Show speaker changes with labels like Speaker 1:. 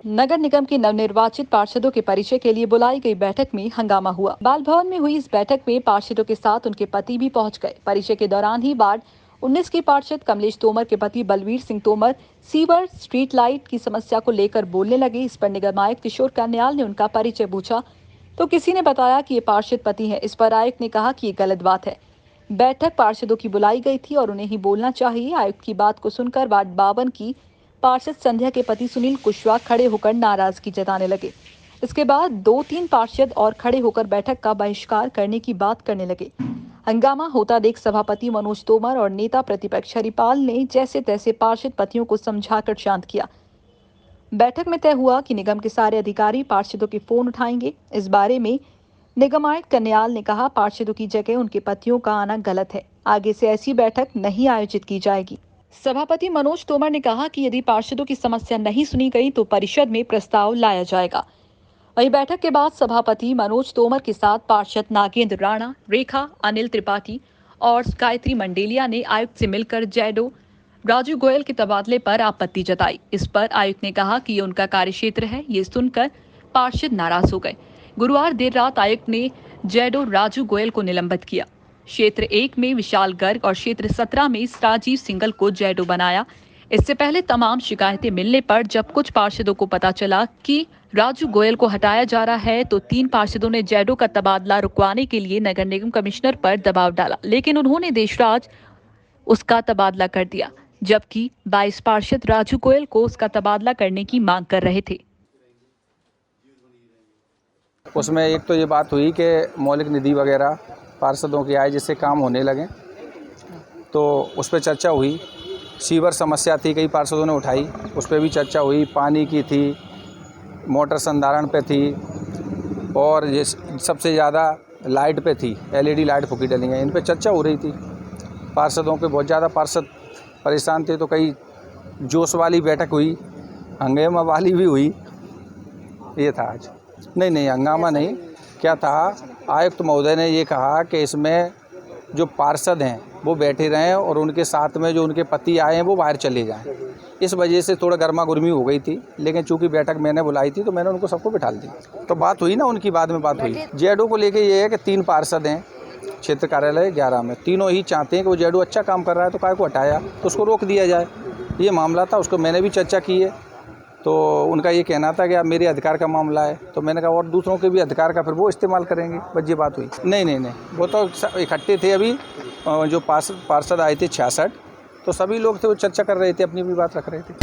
Speaker 1: नगर निगम के नवनिर्वाचित पार्षदों के परिचय के लिए बुलाई गई बैठक में हंगामा हुआ। बाल भवन में हुई इस बैठक में पार्षदों के साथ उनके पति भी पहुंच गए। परिचय के दौरान ही वार्ड 19 के पार्षद कमलेश तोमर के पति Balvir Singh Tomar sewer street light की समस्या को लेकर बोलने लगे। इस पर निगम आयुक्त किशोर कन्याल ने उनका परिचय पूछा तो किसी ने बताया कि ये पार्षद पति है। इस पर आयुक्त ने कहा कि ये गलत बात है। बैठक पार्षदों की बुलाई गई थी और उन्हें ही बोलना चाहिए। आयुक्त की बात को सुनकर वार्ड 52 की पार्षद संध्या के पति सुनील कुशवाहा खड़े होकर नाराजगी जताने लगे। इसके बाद 2-3 पार्षद और खड़े होकर बैठक का बहिष्कार करने की बात करने लगे। हंगामा होता देख सभापति मनोज तोमर और नेता प्रतिपक्ष हरिपाल ने जैसे तैसे पार्षद पतियों को समझाकर शांत किया। बैठक में तय हुआ कि निगम के सारे अधिकारी पार्षदों के फोन उठाएंगे। इस बारे में निगम आयुक्त कन्याल ने कहा, पार्षदों की जगह उनके पतियों का आना गलत है। आगे से ऐसी बैठक नहीं आयोजित की जाएगी। सभापति मनोज तोमर ने कहा कि यदि पार्षदों की समस्या नहीं सुनी गई तो परिषद में प्रस्ताव लाया जाएगा। वहीं बैठक के बाद सभापति मनोज तोमर के साथ पार्षद नागेंद्र राणा, रेखा, अनिल त्रिपाठी और गायत्री मंडेलिया ने आयुक्त से मिलकर जैडो राजू गोयल के तबादले पर आपत्ति जताई। इस पर आयुक्त ने कहा कि ये उनका कार्यक्षेत्र है। ये सुनकर पार्षद नाराज हो गए। गुरुवार देर रात आयुक्त ने जैडो राजू गोयल को निलंबित किया। क्षेत्र 1 में विशाल गर्ग और क्षेत्र 17 में राजीव सिंगल को जैडो बनाया। इससे पहले तमाम शिकायतें मिलने पर जब कुछ पार्षदों को पता चला कि राजू गोयल को हटाया जा रहा है तो 3 पार्षदों ने जैडो का तबादला रुकवाने के लिए नगर निगम कमिश्नर पर दबाव डाला, लेकिन उन्होंने देशराज उसका तबादला कर दिया, जबकि 22 पार्षद राजू गोयल को उसका तबादला करने की मांग कर रहे थे।
Speaker 2: उसमें एक तो ये बात हुई कि मौलिक निधि वगैरह पार्षदों की आए जिससे काम होने लगे, तो उस पर चर्चा हुई। सीवर समस्या थी, कई पार्षदों ने उठाई, उस पर भी चर्चा हुई। पानी की थी, मोटर संधारण पे थी और ये सबसे ज़्यादा लाइट पे थी। LED लाइट फूकी डली हैं, इन पे चर्चा हो रही थी। पार्षदों पे बहुत ज़्यादा पार्षद परेशान थे, तो कई जोश वाली बैठक हुई, हंगामा वाली भी हुई। ये था आज। नहीं, हंगामा नहीं। क्या था, आयुक्त महोदय ने ये कहा कि इसमें जो पार्षद हैं वो बैठे रहें और उनके साथ में जो उनके पति आए हैं वो बाहर चले जाएं। इस वजह से थोड़ा गर्मा गर्मी हो गई थी, लेकिन चूंकि बैठक मैंने बुलाई थी तो मैंने उनको सबको बिठा दिया। तो बात हुई ना, उनकी बाद में बात हुई। जेडो को लेके ये है कि 3 पार्षद हैं क्षेत्र कार्यालय 11 में, तीनों ही चाहते हैं कि वो जेडो अच्छा काम कर रहा है तो काय को हटाया, तो उसको रोक दिया जाए। ये मामला था, उसको मैंने भी चर्चा की है। तो उनका ये कहना था कि अब मेरे अधिकार का मामला है, तो मैंने कहा और दूसरों के भी अधिकार का फिर वो इस्तेमाल करेंगे। बस ये बात हुई। नहीं, वो तो इकट्ठे थे। अभी जो पार्षद आए थे 66, तो सभी लोग थे, वो चर्चा कर रहे थे, अपनी भी बात रख रहे थे।